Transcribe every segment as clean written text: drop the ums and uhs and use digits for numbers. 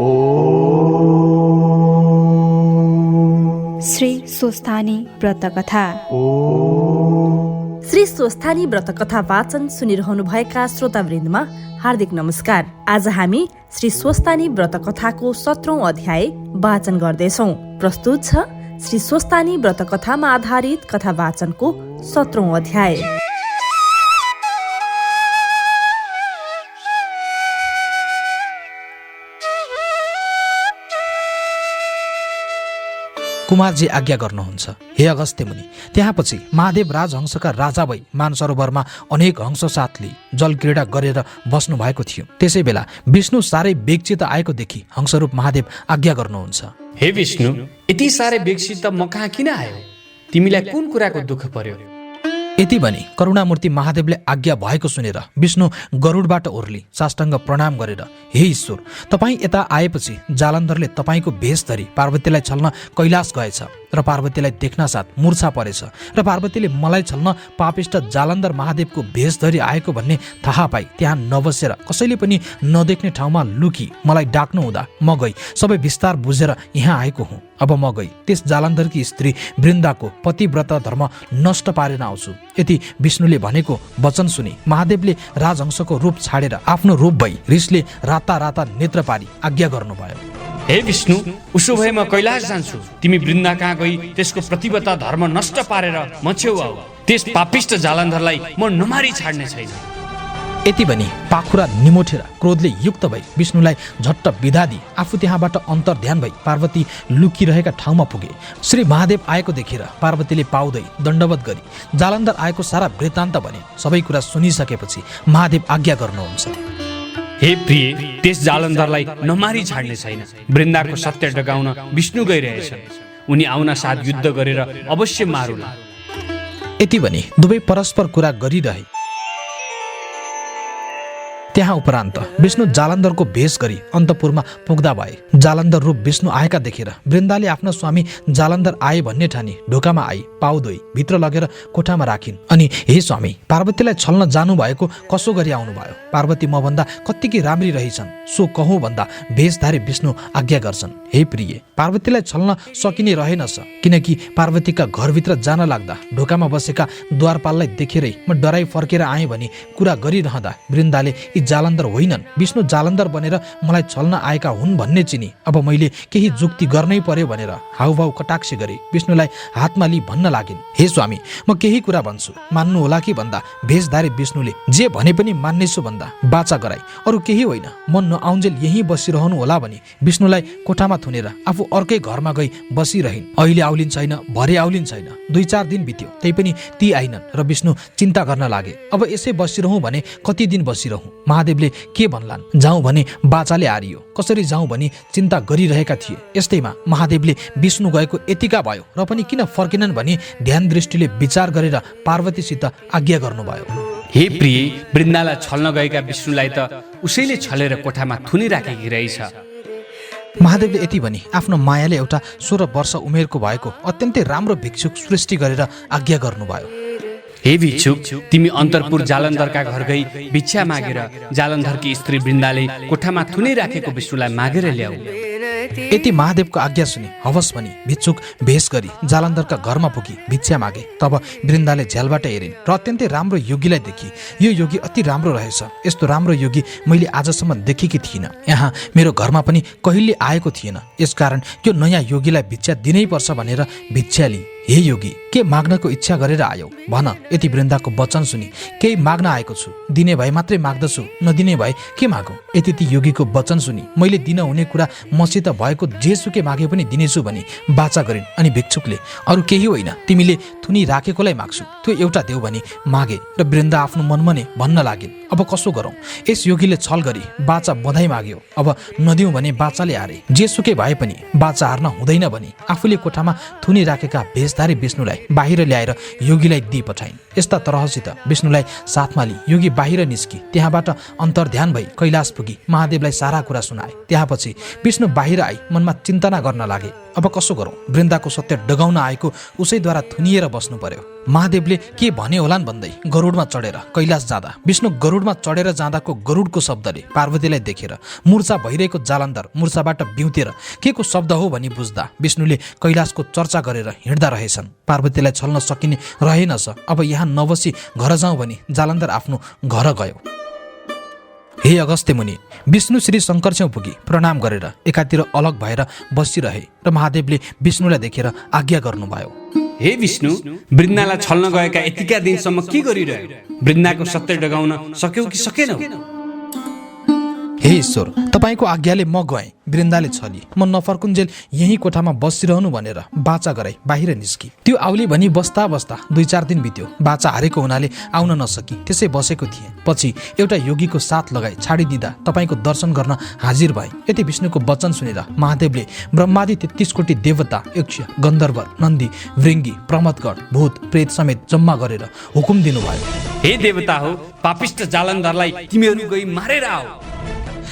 श्री स्वस्थानी व्रत कथा। श्री स्वस्थानी व्रत कथा वाचन सुनिरहनुभएका श्रोतावृन्दमा हार्दिक नमस्कार। आज हामी श्री स्वस्थानी व्रत कथाको 17औं अध्याय वाचन गर्दैछौं। प्रस्तुत छ श्री स्वस्थानी व्रत कथामा आधारित कथा वाचनको 17औं अध्याय। कुमारजी आज्ञा गर्नुहुन्छ, हे अगस्त्य मुनि। त्यहाँपछि महादेव राजहंसका राजा भई मानसरोवरमा अनेक हंस साथले जल क्रीडा गरेर बस्नु भएको थियो। त्यसै बेला विष्णु साह्रै बेगचित आएको देखि हंसरूप महादेव आज्ञा गर्नुहुन्छ, हे विष्णु, यति साह्रै बेगचित म कहाँ किन आयो? तिमीलाई कुन कुराको दुःख पर्यो? यति भनी करुणामूर्ति महादेवले आज्ञा भएको सुनेर विष्णु गरुडबाट ओर्ली साष्टाङ्ग प्रणाम गरेर, हे ईश्वर, तपाईँ यता आएपछि जालन्धरले तपाईँको भेष धरी पार्वतीलाई छल्न कैलाश गएछ र पार्वतीलाई देख्न साथ मूर्छा परेछ र पार्वतीले मलाई छल्न पापिष्ट जालन्धर महादेवको भेष धरी आएको भन्ने थाहा पाई त्यहाँ नबसेर कसैले पनि नदेख्ने ठाउँमा लुकी मलाई डाक्नु हुँदा म गई सबै विस्तार बुझेर यहाँ आएको हुँ। अब म गई त्यस जालन्धरकी स्त्री वृन्दाको पतिव्रत धर्म नष्ट पारेर आउँछु। यति विष्णुले भनेको वचन सुनि महादेवले राजहंसको रूप छाडेर आफ्नो रूप भई रिसले राता राता नेत्र पारी आज्ञा गर्नुभयो, हे विष्णु, उसो भए म कैलाश जान्छु। तिमी वृन्दा कहाँ गई त्यसको प्रतिबद्धता धर्म नष्ट पारेर म छेउ आऊ। त्यस पापिष्ट जालन्धरलाई म नमारी छाड्ने छैन। यति भनी पाखुरा निमोठेर क्रोधले युक्त भई विष्णुलाई झट्ट बिदा दिई आफू त्यहाँबाट अन्तर्ध्यान भई पार्वती लुकिरहेका ठाउँमा पुगे। श्री महादेव आएको देखेर पार्वतीले पाउँदै दण्डवत गरी जालन्धर आएको सारा वृत्तान्त भने। सबै कुरा सुनिसकेपछि महादेव आज्ञा गर्नुहुन्छ, हे प्रिय, त्यस जालन्धरलाई नमारी छाड्ने छैन। वृन्दाको सत्य डगाउन विष्णु गइरहेछ। उनी आउन साथ युद्ध गरेर अवश्य मारुला। यति भनी दुवै परस्पर कुरा गरिरहे। त्यहाँ उपरान्त विष्णु जालन्धरको भेष गरी अन्तपुरमा पुग्दा भए। जालन्धर रूप विष्णु आएका देखेर वृन्दाले आफ्ना स्वामी जालन्धर आए भन्ने ठानी ढोकामा आई पाउदोई भित्र लगेर कोठामा राखिन्। अनि हे स्वामी, पार्वतीलाई छल्न जानु भएको कसो गरी आउनु भयो? पार्वती म भन्दा कत्तिकी राम्री रहिछन् सो कहौँ भन्दा भेषधारी विष्णु आज्ञा गर्छन्, हे प्रिय, पार्वतीलाई छल्न सकिने रहेनछ। किनकि पार्वतीका घरभित्र जान लाग्दा ढोकामा बसेका द्वारपाललाई देखेरै म डराई फर्केर आएँ भनी कुरा गरिरहँदा वृन्दाले जालन्धर होइनन्, विष्णु जालन्धर बनेर मलाई छल्न आएका हुन् भन्ने चिनी अब मैले केही जुक्ति गर्नै पर्यो भनेर हाउभाउ कटाक्ष गरे विष्णुलाई हातमा लिई भन्न लागिन्, हे स्वामी, म केही कुरा भन्छु मान्नु होला कि भन्दा भेषधारी विष्णुले जे भने पनि मान्नेछु भन्दा बाचा गराई अरू केही होइन, म नआउन्जेल यहीँ बसिरहनु होला भनी विष्णुलाई कोठामा थुनेर आफू अर्कै घरमा गई बसिरहिन्। अहिले आउलिन् छैन, भरे आउलिन् छैन। 2-4 दिन बित्यो, त्यही पनि ती आइनन् र विष्णु चिन्ता गर्न लागे। अब यसै बसिरहँ भने कति दिन बसिरहँ? महादेवले के भन्लान्? जाउँ भने बाचाले हारियो, कसरी जाउँ भनी चिन्ता गरिरहेका थिए। यस्तैमा महादेवले विष्णु गएको यतिका भयो र पनि किन फर्किनन् भनी ध्यान दृष्टिले विचार गरेर पार्वतीसित आज्ञा गर्नुभयो, हे प्रिय, वृन्दालाई छल्न गएका विष्णुलाई त उसैले छलेर कोठामा थुनिराखेकी रहेछ। महादेवले यति भनी आफ्नो मायाले एउटा 16 वर्ष उमेरको भएको अत्यन्तै राम्रो भिक्षुक सृष्टि गरेर आज्ञा गर्नुभयो, हे भिक्षुक, तिमी अन्तरपुर जालन्धरका घर गई भिक्षा मागेर जालन्धरकी स्त्री वृन्दाले कोठामा थुनै राखेको विष्णुलाई मागेर ल्याऊ। यति महादेवको आज्ञा सुनि हवस भनी भिक्षुक भेष गरी जालन्धरका घरमा पुगी भिक्षा मागे। तब वृन्दाले झ्यालबाट हेरिन् र अत्यन्तै राम्रो योगीलाई देखी। यो योगी अति राम्रो रहेछ, यस्तो राम्रो योगी मैले आजसम्म देखेकी थिइनँ। यहाँ मेरो घरमा पनि कहिले आएको थिएन, यसकारण यो नयाँ योगीलाई भिक्षा दिनै पर्छ भनेर भिक्षा लिई। हे योगी, के माग्नको इच्छा गरेर आयौ भन? यति वृन्दाको वचन सुनि केही माग्न आएको छु, दिने भए मात्रै माग्दछु, नदिने भए के मागौँ? यति ती योगीको वचन सुनि मैले दिन हुने कुरा मसित भएको जेसुकै मागे पनि दिनेछु भनी बाचा गरिन्। अनि भिक्षुकले अरू केही होइन, तिमीले थुनी राखेकोलाई माग्छु, त्यो एउटा देऊ भनी मागे र वृन्दा आफ्नो मनमने भन्न लागिन्, अब कसो गरौँ? यस योगीले छल गरी बाचा बधाई माग्यो, अब नदिउँ भने बाचाले हारे, जेसुकै भए पनि बाचा हार्न हुँदैन भनी आफूले कोठामा थुनी राखेका भेषधारी विष्णुलाई बाहिर ल्याएर योगीलाई दिई पठाइन्। यस्ता तरहसित विष्णुलाई साथमा लिई योगी बाहिर निस्की त्यहाँबाट अन्तर्ध्यान भई कैलाश पुगी महादेवलाई सारा कुरा सुनाए। त्यसपछि विष्णु बाहिर आई मनमा चिन्तना गर्न लागे, अब कसो गरौँ? वृन्दाको सत्य डगाउन आएको उसैद्वारा थुनिएर बस्नु पर्यो। महादेवले के भने होलान् भन्दै गरुडमा चढेर कैलाश जाँदा विष्णु गरुडमा चढेर जाँदाको गरुडको शब्दले पार्वतीलाई देखेर मूर्छा भइरहेको जालन्धर मूर्छाबाट बिउतेर के को शब्द हो भनी बुझ्दा विष्णुले कैलाशको चर्चा गरेर हिँड्दा रहेछन्। पार्वतीलाई छल्न सकिने रहेनछ। अब यहाँ नबसी घर जाउँ भनी जालन्धर आफ्नो घर गयो। हे अगस्त्य मुनि, विष्णु श्री शङ्कर छेउ पुगी प्रणाम गरेर एकातिर अलग भएर बसिरहे र महादेवले विष्णुलाई देखेर आज्ञा गर्नुभयो। हे विष्णु, वृन्दालाई छल्न गएका यतिका दिनसम्म के गरिरह्यो? वृन्दाको सत्य डगाउन सक्यौ कि सकेनौ? हे ईश्वर, तपाईँको आज्ञाले म गएँ, वृन्दाले छली, म नफर्कुन्जेल यही कोठामा बसिरहनु भनेर बाचा गराई बाहिर निस्की। त्यो आउली भनी बस्दा बस्दा 2-4 दिन बित्यो। बाचा हारेको हुनाले आउन नसकी, त्यसै बसेको थिएँ। पछि एउटा योगीको साथ लगाई छाडिदिँदा तपाईँको दर्शन गर्न हाजिर भए। यति विष्णुको वचन सुनेर महादेवले ब्रह्मादि 33 कोटी देवता, यक्ष, गन्धर्व, नन्दी, भृङ्गी, प्रमथगण, भूत, प्रेत समेत जम्मा गरेर हुकुम दिनुभयो। हे देवता हो, पापिष्ट जालन्धरलाई तिमीहरू गई मारेर आऊ।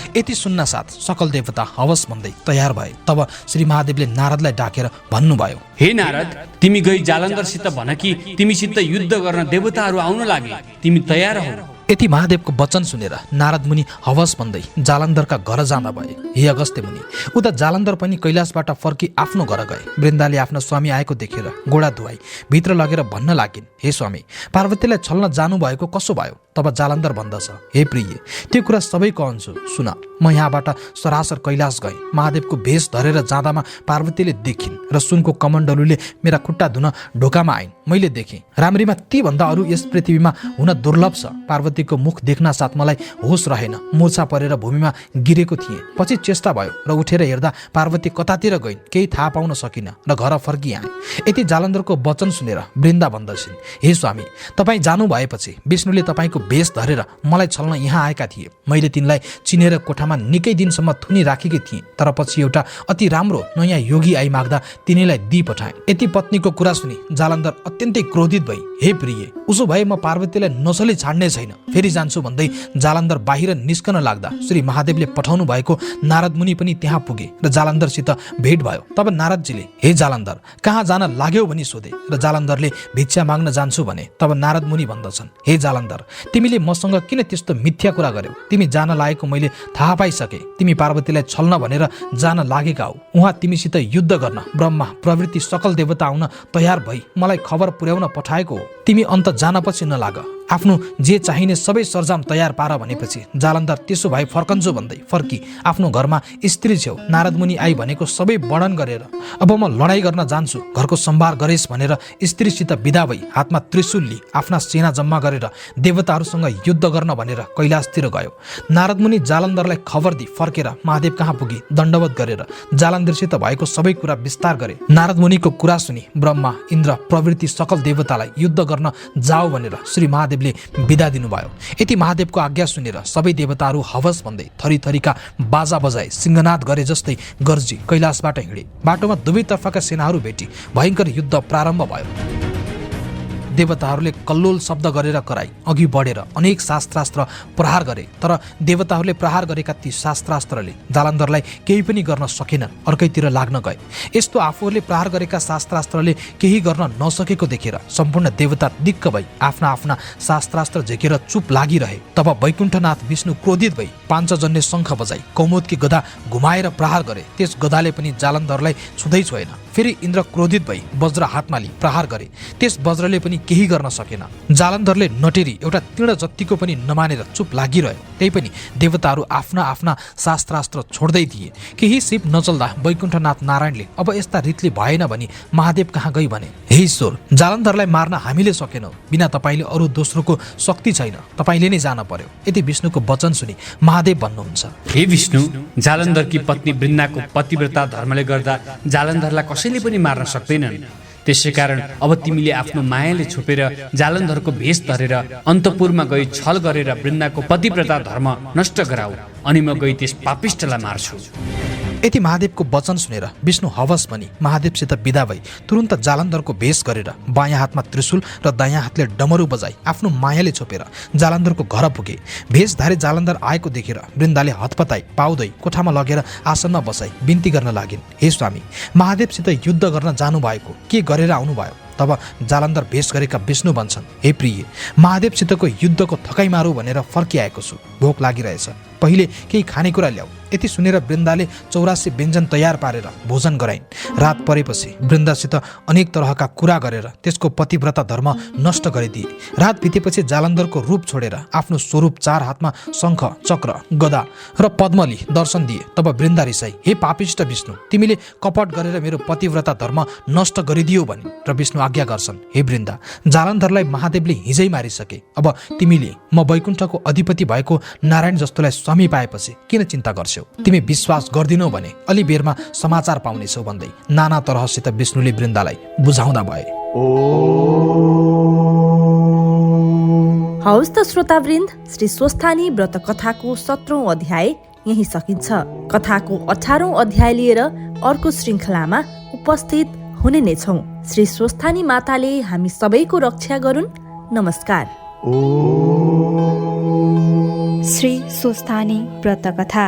यति सुन्न साथ सकल देवता हवस भन्दै तयार भए। तब श्री महादेवले नारदलाई डाकेर भन्नुभयो, हे नारद, तिमी गई जालन्धरसित भन कि तिमीसित युद्ध गर्न देवताहरू आउन लागे, तिमी तयार हौ। यति महादेवको वचन सुनेर नारद मुनि हवस भन्दै जालन्धरका घर जाँदा भए। हे अगस्त्य मुनि, उता जालन्धर पनि कैलाशबाट फर्की आफ्नो घर गए। वृन्दाले आफ्नो स्वामी आएको देखेर गोडा धुवाई भित्र लगेर भन्न लागिन्, हे स्वामी, पार्वतीलाई छल्न जानुभएको कसो भयो? तब जालन्धर भन्दछ, हे प्रिय, त्यो कुरा सबै कहन्छु, सुन। म यहाँबाट सरासर कैलाश गएँ। महादेवको भेष धरेर जाँदामा पार्वतीले देखिन् र सुनको कमण्डलुले मेरा खुट्टा धुन ढोकामा आइन्। मैले देखेँ राम्रीमा तीभन्दा अरू यस पृथ्वीमा हुन दुर्लभ छ। पार्वतीको मुख देख्न साथ मलाई होस रहेन, मूर्छा परेर भूमिमा गिरेको थिएँ। पछि चेष्टा भयो र उठेर हेर्दा पार्वती कतातिर गइन्, केही थाहा पाउन सकिनँ र घर फर्किआएँ। यति जालन्धरको वचन सुनेर वृन्दा भन्दछिन्, हे स्वामी, तपाईँ जानु भएपछि विष्णुले तपाईँको भेष धरेर मलाई छल्न यहाँ आएका थिए। मैले तिनलाई चिनेर कोठामा निकै दिनसम्म थुनी राखेकी थिएँ, तर पछि एउटा अति राम्रो नयाँ योगी आई माग्दा तिनीलाई दिई पठाएँ। यति पत्नीको कुरा सुनि जालन्धर अत्यन्तै क्रोधित भई, हे प्रिय, उसो भए म पार्वतीलाई नसली छाड्ने छैन, फेरि जान्छु भन्दै जालन्धर बाहिर निस्कन लाग्दा श्री महादेवले पठाउनु भएको नारद मुनि पनि त्यहाँ पुगे र जालन्धरसित भेट भयो। तब नारदजीले, हे जालन्धर, कहाँ जान लाग्यौ भनी सोधे र जालन्धरले भिक्षा माग्न जान्छु भने। तब नारद मुनि भन्दछन्, हे जालन्धर, तिमीले मसँग किन त्यस्तो मिथ्या कुरा गर्यौ? तिमी जान लागेको मैले थाहा पाइसके। तिमी पार्वतीलाई छल्न भनेर जान लागेका हौ। उहाँ तिमीसित युद्ध गर्न ब्रह्मा प्रवृत्ति सकल देवता आउन तयार भई मलाई खबर पुर्याउन पठाएको हो। तिमी अन्त जानपछि नलाग, आफ्नो जे चाहिने सबै सरजाम तयार पार भनेपछि जालन्धर त्यसो भए फर्कन्छु भन्दै फर्की आफ्नो घरमा स्त्री छेउ नारद मुनि आई भनेको सबै वर्णन गरेर अब म लडाई गर्न जान्छु, घरको सम्भार गरेस् भनेर स्त्रीसित बिदा भई हातमा त्रिशूल लिई आफ्ना सेना जम्मा गरेर देवताहरूसँग युद्ध गर्न भनेर कैलाशतिर गयो। नारद मुनि जालन्धरलाई खबर दिई फर्केर महादेव कहाँ पुगी दण्डवत गरेर जालन्धरसित भएको सबै कुरा विस्तार गरे। नारद मुनिको कुरा सुनि ब्रह्मा, इन्द्र प्रवृत्ति सकल देवतालाई युद्ध गर्न जाऊ भनेर श्री महादेव बिदा दिनुभयो। यति महादेवको आज्ञा सुनेर सबै देवताहरू हवस भन्दै थरी थरीका बाजा बजाए सिंहनाद गरे जस्तै गर्जी कैलाशबाट हिँडे। बाटोमा दुवै तर्फका सेनाहरू भेटी भयङ्कर युद्ध प्रारम्भ भयो। देवताहरूले कल्लोल शब्द गरेर कराई अघि बढेर अनेक शास्त्रास्त्र प्रहार गरे, तर देवताहरूले प्रहार गरेका ती शास्त्रास्त्रले जालन्धरलाई केही पनि गर्न सकेनन्, अर्कैतिर लाग्न गए। यस्तो आफूहरूले प्रहार गरेका शास्त्रास्त्रले केही गर्न नसकेको देखेर सम्पूर्ण देवता दिक्क भई आफ्ना आफ्ना शास्त्रास्त्र झेकेर चुप लागिरहे। तब वैकुण्ठनाथ विष्णु क्रोधित भई पाञ्चजन्य शङ्ख बजाई कौमुदकी गदा घुमाएर प्रहार गरे। त्यस गदाले पनि जालन्धरलाई छुँदै छोएन। फेरि इन्द्र क्रोधित भई वज्र हातमा लिई प्रहार गरे, त्यस वज्रले पनि केही गर्न सकेन। जालन्धरले नटेरी एउटा तीर्ण जत्तिको पनि नमानेर चुप लागिरह्यो। त्यही पनि देवताहरू आफ्ना आफ्ना शास्त्रास्त्र छोड्दै दिए। केही सिप नचल्दा वैकुण्ठनाथ नारायणले अब यस्ता रीतले भएन भनी महादेव कहाँ गई भने, हे ईश्वर, जालन्धरलाई मार्न हामीले सकेनौँ, बिना तपाईँले अरू दोस्रोको शक्ति छैन, तपाईँले नै जान पर्यो। यति विष्णुको वचन सुनि महादेव भन्नुहुन्छ, हे विष्णु, जालन्धरकी पत्नी वृन्दाको पतिव्रता धर्मले गर्दा जालन्धरलाई कसैले पनि मार्न सक्दैनन्। त्यसै कारण अब तिमीले आफ्नो मायाले छोपेर जालन्धरको भेष धरेर अन्तपुरमा गई छल गरेर वृन्दाको पतिव्रता धर्म नष्ट गराऊ, अनि म गई त्यस पापिष्टलाई मार्छु। यति महादेवको वचन सुनेर विष्णु हवस भनी महादेवसित बिदा भई तुरन्त जालन्धरको भेष गरेर बायाँ हातमा त्रिशूल र दायाँ हातले डमरू बजाई आफ्नो मायाले छोपेर जालन्धरको घर पुगे। भेषधारी जालन्धर आएको देखेर वृन्दाले हतपताई पाउँदै कोठामा लगेर आसनमा बसाई बिन्ती गर्न लागिन्, हे स्वामी, महादेवसित युद्ध गर्न जानुभएको के गरेर आउनुभयो? तब जालन्धर भेष गरेका विष्णु भन्छन्, हे प्रिय, महादेवसितको युद्धको थकाइ मारौँ भनेर फर्किआएको छु। भोक लागिरहेछ, पहिले केही खानेकुरा ल्याऊ। यति सुनेर वृन्दाले 84 व्यञ्जन तयार पारेर भोजन गराइन्। रात परेपछि वृन्दासित अनेक तरहका कुरा गरेर त्यसको पतिव्रता धर्म नष्ट गरिदिए। रात बितेपछि जालन्धरको रूप छोडेर आफ्नो स्वरूप 4 हातमा शङ्ख, चक्र, गदा र पद्मली दर्शन दिए। तब वृन्दा रिसाई, हे पापिष्ट विष्णु, तिमीले कपट गरेर मेरो पतिव्रता धर्म नष्ट गरिदियो भनिन्। र विष्णु आज्ञा गर्छन्, हे वृन्दा, जालन्धरलाई महादेवले हिजै मारिसके। अब तिमीले म वैकुण्ठको अधिपति भएको नारायण जस्तोलाई स्वामी पाएपछि किन चिन्ता गर्छौ? तिमी विश्वास गर्दिनौ भने अलि बेरमा समाचार पाउनेछौ भन्दै नाना तरहसित विष्णुले वृन्दालाई बुझाउँदा भए। हवस् त श्रोतावृन्द, श्री स्वस्थानी व्रत कथाको 17औं अध्याय यही सकिन्छ। कथाको 18औं अध्याय लिएर अर्को श्रृङ्खलामा उपस्थित हुने नै छौं। श्री स्वस्थानी माताले हामी सबैको रक्षा गरून्। नमस्कार। श्री स्वस्थानी व्रत कथा।